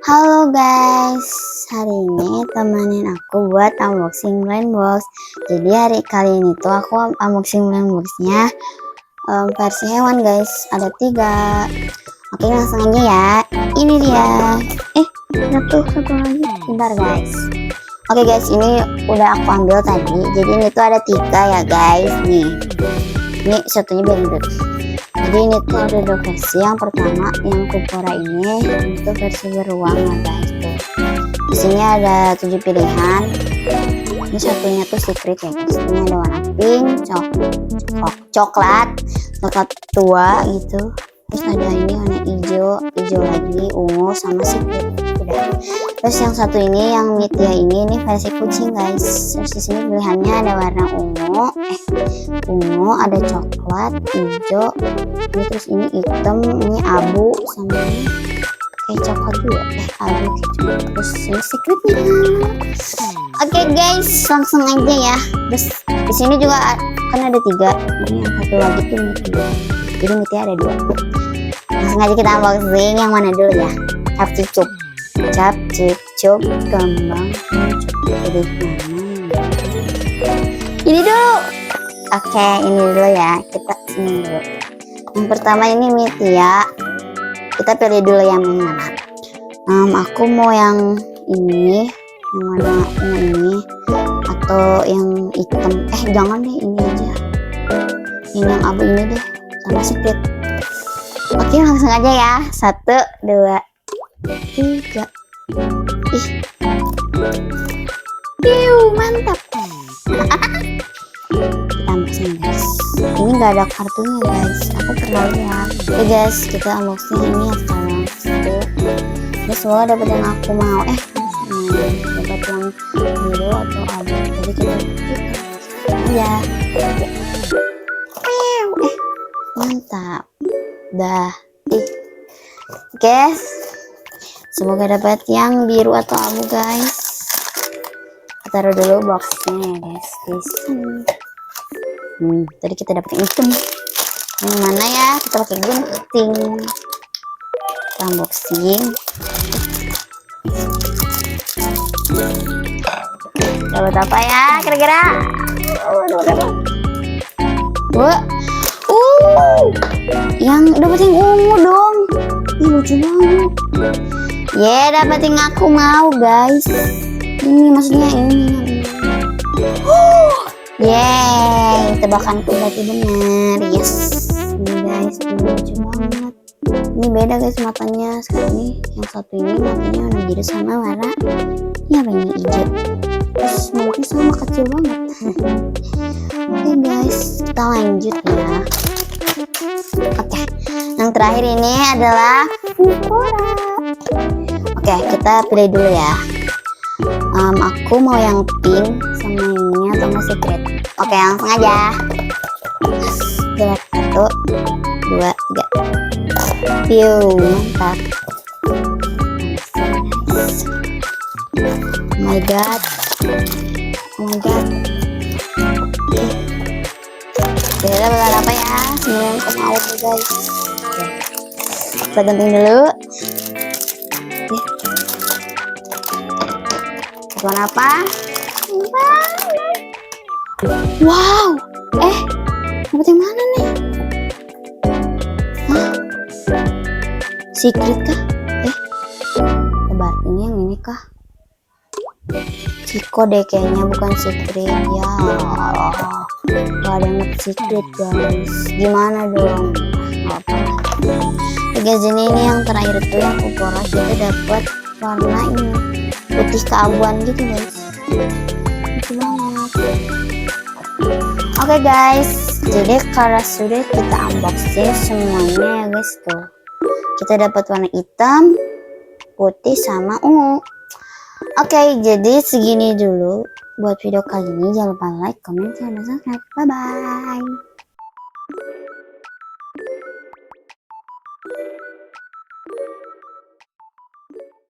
Halo guys, hari ini temenin aku buat unboxing blind box. Jadi kali ini tuh aku unboxing blind boxnya versi hewan guys. Ada 3. Oke, langsung aja ya. Ini dia. Satu lagi. Bentar guys. Oke guys, ini udah aku ambil tadi. Jadi ini tuh ada 3 ya guys. Nih, ini satunya biar dulu. Jadi ini tuh ada 2 versi. Yang pertama yang Kupora ini itu versi beruang ya guys tuh. Di sini ada 7 pilihan. Ini satunya tuh secret ya guys. Ini ada warna pink, coklat tua gitu. Terus ada ini warna hijau lagi, ungu sama secret. Udah. Terus yang satu ini yang Mitya ini versi kucing guys. Terus di sini pilihannya ada warna ungu, ada coklat, hijau, ini terus ini hitam, ini abu sama ini kayak coklat juga, abu gitu. Terus ini secretnya. Oke guys, langsung aja ya. Terus di sini juga kan ada 3. Ini yang satu lagi tuh Mitya. Jadi Mitya ada 2. Langsung aja kita unboxing. Yang mana dulu ya? Cap cicuk kembang pilih mana ini dulu. Oke, ini dulu ya, kita ini dulu. Yang pertama ini Mitya, kita pilih dulu yang mana. Aku mau yang ini, yang warna ungu ini atau yang hitam. Jangan deh, ini aja, ini yang abu ini deh, sama secret. Oke, langsung aja ya. 1, 2, 3. Mantap. Kita unboxing guys. Ini nggak ada kartunya guys. Aku pernah lihat. Oke guys, kita unboxing ini yang sekarang. Ini semua dapat yang aku mau. Dapat yang biru atau abu. Jadi kita ya. Mantap. Dah. Guys. Semoga dapat yang biru atau abu guys. Kita taruh dulu boxnya ya guys di sini. Tadi kita dapat yang hitam. Yang mana ya? Kita pakai gunting. Kita unboxing. Dapat apa ya? Kira-kira? Yang dapat yang ungu dong. Ih, lucu banget. Dapat yang aku mau guys. Ini maksudnya ini. Tebakanku berarti benar. Yes. Ini guys, ini lucu banget. Ini beda guys matanya. Sekarang ini yang satu ini matanya warna biru sama warna warna hijau. Terus mulutnya sama kecil banget. Oke guys, kita lanjut ya. Oke, yang terakhir ini adalah Kupora. Oke, kita pilih dulu ya. Aku mau yang pink sama ini atau nggak secret. Oke, langsung aja. 1, 2, 3. Mantap. Oh my god. Kita bakal apa ya? Sebenarnya aku mau guys. Kita gantung dulu. Warna apa? Wow. Dapat yang mana nih? Secret kah? Coba ini yang ini kah? Ciko deh kayaknya, bukan secret ya. Gak ada yang secret guys. Gimana dong? Guys, ini yang terakhir tuh yang Kupora, kita dapat warna ini putih keabuan gitu guys. Lucu banget. Oke guys, jadi karena sudah kita unboxing semuanya ya guys tuh. Kita dapat warna hitam, putih sama ungu. Oke, jadi segini dulu buat video kali ini. Jangan lupa like, comment, dan subscribe. Bye bye.